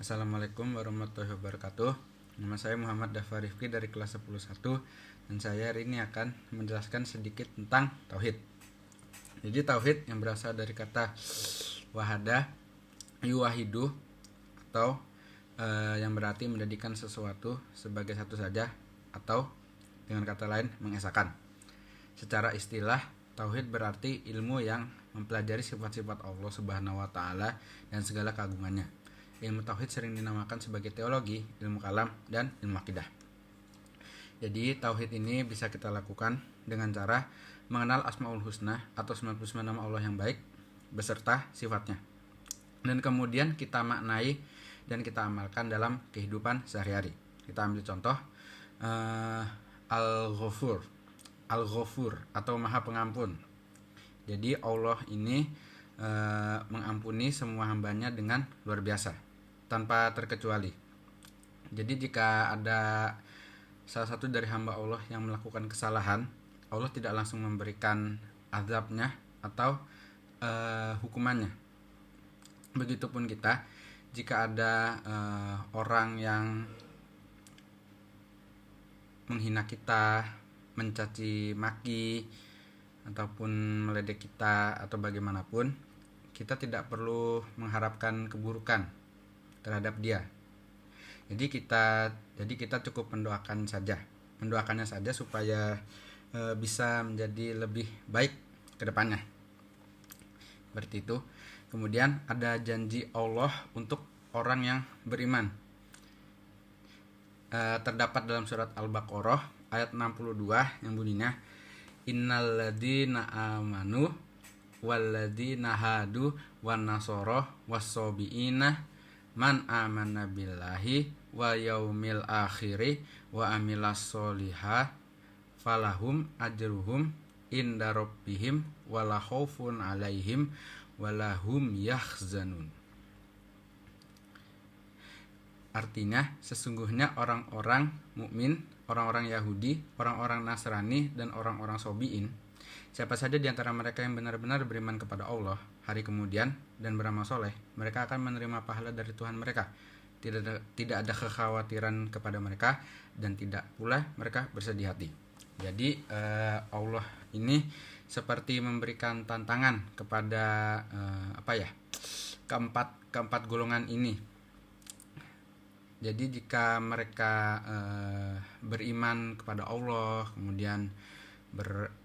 Assalamualaikum warahmatullahi wabarakatuh. Nama saya Muhammad Dafar Rifki dari kelas 10.1 dan saya hari ini akan menjelaskan sedikit tentang tauhid. Jadi tauhid yang berasal dari kata wahada yuwahidu atau yang berarti menjadikan sesuatu sebagai satu saja atau dengan kata lain mengesahkan. Secara istilah, tauhid berarti ilmu yang mempelajari sifat-sifat Allah Subhanahu wa taala dan segala keagungannya. Ilmu tauhid sering dinamakan sebagai teologi, ilmu kalam, dan ilmu akidah. Jadi tauhid ini bisa kita lakukan dengan cara mengenal Asmaul Husna atau 99 nama Allah yang baik beserta sifatnya. Dan kemudian kita maknai dan kita amalkan dalam kehidupan sehari-hari. Kita ambil contoh Al-Ghafur atau Maha Pengampun. Jadi Allah ini mengampuni semua hambanya dengan luar biasa tanpa terkecuali. Jadi jika ada salah satu dari hamba Allah yang melakukan kesalahan, Allah tidak langsung memberikan azabnya atau hukumannya. Begitupun kita, jika ada orang yang menghina kita, mencaci maki ataupun meledek kita atau bagaimanapun, kita tidak perlu mengharapkan keburukan terhadap dia. Jadi kita cukup mendoakannya saja supaya bisa menjadi lebih baik ke depannya. Seperti itu. Kemudian ada janji Allah untuk orang yang beriman. Terdapat dalam surat Al-Baqarah ayat 62 yang bunyinya innalladzina amanu walladzina hadu wan nasara was-sabiina man amana billahi wa yaumil akhiri wa amilas solihah falahum ajruhum inda rabbihim wala khaufun alaihim walahum yahzanun. Artinya, sesungguhnya orang-orang mukmin, orang-orang Yahudi, orang-orang Nasrani, dan orang-orang Sobiin, siapa saja di antara mereka yang benar-benar beriman kepada Allah hari kemudian dan beramal soleh, mereka akan menerima pahala dari Tuhan mereka. Tidak ada kekhawatiran kepada mereka dan tidak pula mereka bersedih hati. Jadi Allah ini seperti memberikan tantangan kepada keempat golongan ini. Jadi jika mereka beriman kepada Allah, kemudian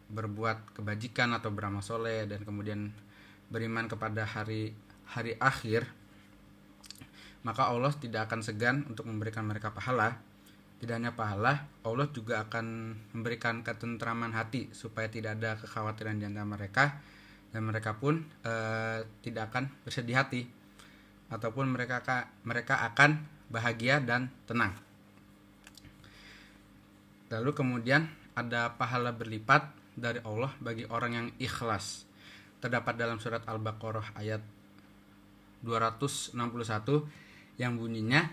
berbuat kebajikan atau beramal soleh, dan kemudian beriman kepada hari akhir, maka Allah tidak akan segan untuk memberikan mereka pahala. Tidak hanya pahala, Allah juga akan memberikan ketentraman hati supaya tidak ada kekhawatiran di antara mereka, dan mereka pun tidak akan bersedih hati, ataupun mereka akan bahagia dan tenang. Lalu kemudian ada pahala berlipat dari Allah bagi orang yang ikhlas. Terdapat dalam surat Al-Baqarah ayat 261 yang bunyinya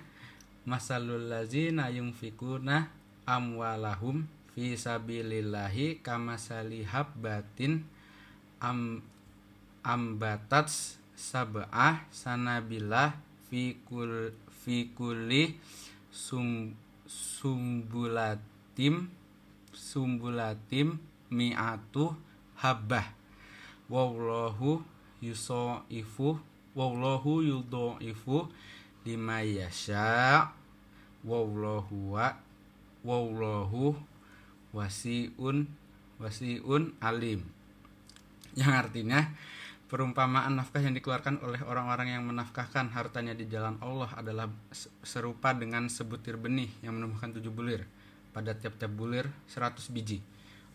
masalul ladzina yunfikuna amwalahum fi sabilillahi kamasali habbatin ambatat sab'ah sanabilah fi kulli sumbulatim mi'atu habbah wallahu yudha'ifu lima yasha wallahu wasi'un alim. Yang artinya, perumpamaan nafkah yang dikeluarkan oleh orang-orang yang menafkahkan hartanya di jalan Allah adalah serupa dengan sebutir benih yang menumbuhkan 7 bulir. Pada tiap-tiap bulir 100 biji.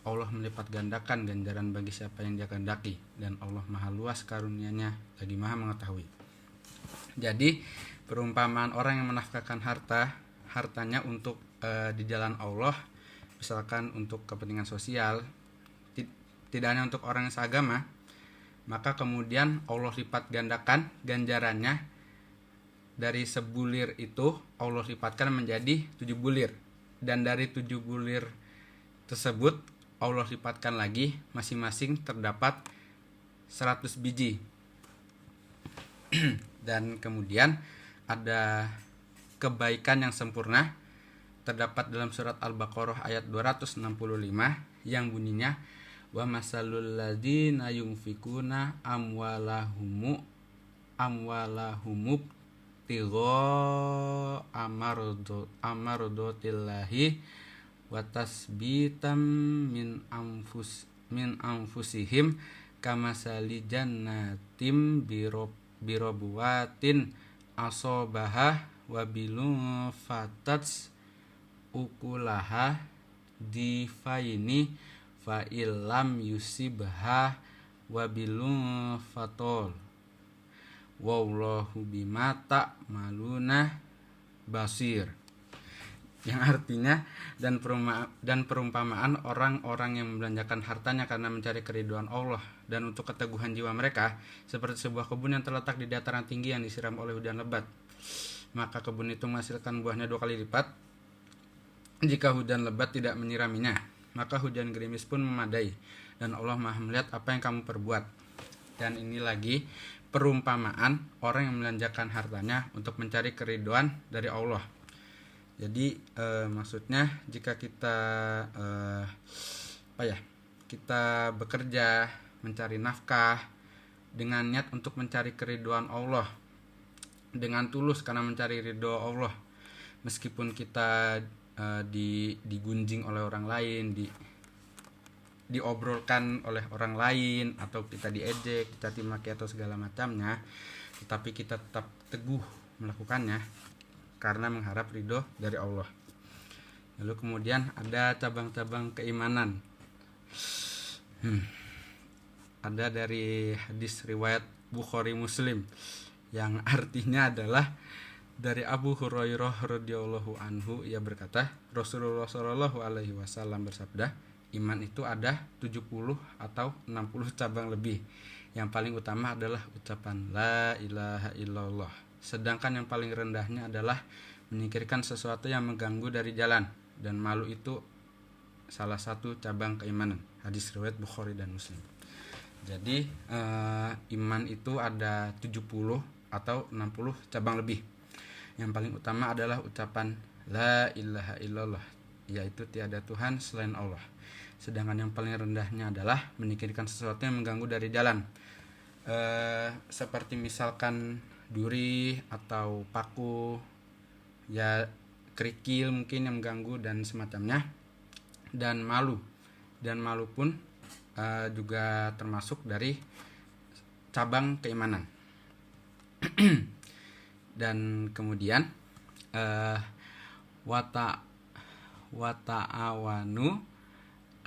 Allah melipat gandakan ganjaran bagi siapa yang Dia kehendaki, dan Allah Maha luas karunia-Nya lagi Maha mengetahui. Jadi perumpamaan orang yang menafkahkan hartanya untuk di jalan Allah, misalkan untuk kepentingan sosial, tidak hanya untuk orang yang seagama, maka kemudian Allah lipat gandakan ganjarannya. Dari sebulir itu Allah lipatkan menjadi 7 bulir, dan dari 7 bulir tersebut Allah lipatkan lagi, masing-masing terdapat 100 biji. Dan kemudian ada kebaikan yang sempurna terdapat dalam surat Al-Baqarah ayat 265 yang bunyinya wa masalul ladzina yunfikuna amwalahum tigo amarodotillahi wa tasbitam min anfusihim kamasali jannatim birobuwatin asobaha wabilun fatats ukulaha difaini fa illam yusibha wabilun fatol wallahu bima ta'maluna basir, yang artinya dan perumpamaan orang-orang yang membelanjakan hartanya karena mencari keridhaan Allah dan untuk keteguhan jiwa mereka seperti sebuah kebun yang terletak di dataran tinggi yang disiram oleh hujan lebat, maka kebun itu menghasilkan buahnya 2 kali lipat. Jika hujan lebat tidak menyiraminya, maka hujan gerimis pun memadai, dan Allah Maha melihat apa yang kamu perbuat. Dan ini lagi perumpamaan orang yang membelanjakan hartanya untuk mencari keridhaan dari Allah. Jadi maksudnya jika kita kita bekerja mencari nafkah dengan niat untuk mencari keridhaan Allah, dengan tulus karena mencari ridho Allah, meskipun kita digunjing oleh orang lain, diobrolkan oleh orang lain, atau kita diejek, kita dimaki atau segala macamnya, tetapi kita tetap teguh melakukannya karena mengharap ridho dari Allah. Lalu kemudian ada cabang-cabang keimanan. Ada dari hadis riwayat Bukhari Muslim yang artinya adalah dari Abu Hurairah radhiyallahu anhu, ia berkata, Rasulullah shallallahu alaihi wasallam bersabda, iman itu ada 70 atau 60 cabang lebih. Yang paling utama adalah ucapan la ilaha illallah. Sedangkan yang paling rendahnya adalah menyingkirkan sesuatu yang mengganggu dari jalan, dan malu itu salah satu cabang keimanan. Hadis riwayat Bukhari dan Muslim. Jadi iman itu ada 70 atau 60 cabang lebih. Yang paling utama adalah ucapan la ilaha illallah, yaitu tiada Tuhan selain Allah. Sedangkan yang paling rendahnya adalah menyingkirkan sesuatu yang mengganggu dari jalan, seperti misalkan duri atau paku, ya kerikil mungkin yang mengganggu dan semacamnya. Dan malu pun juga termasuk dari cabang keimanan. Dan kemudian wata'awanu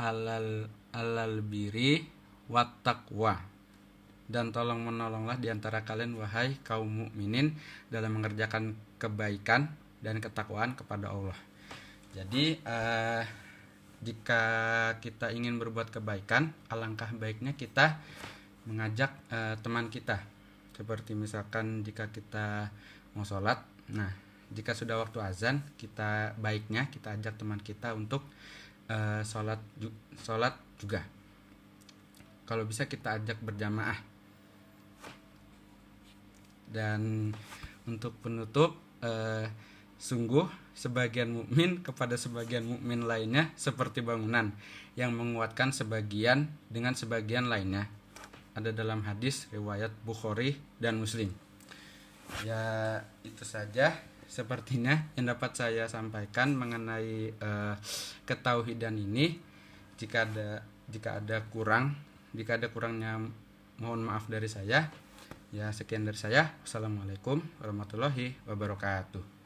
alal biri wattaqwa, dan tolong menolonglah diantara kalian wahai kaum mukminin dalam mengerjakan kebaikan dan ketakwaan kepada Allah. Jadi jika kita ingin berbuat kebaikan, alangkah baiknya kita mengajak teman kita. Seperti misalkan jika kita mau sholat, nah jika sudah waktu azan, baiknya kita ajak teman kita untuk sholat juga. Kalau bisa kita ajak berjamaah. Dan untuk penutup, sungguh sebagian mukmin kepada sebagian mukmin lainnya seperti bangunan yang menguatkan sebagian dengan sebagian lainnya. Ada dalam hadis riwayat Bukhari dan Muslim. Ya itu saja sepertinya yang dapat saya sampaikan mengenai ketauhidan ini. Jika ada kurangnya mohon maaf dari saya. Ya sekian dari saya. Wassalamualaikum warahmatullahi wabarakatuh.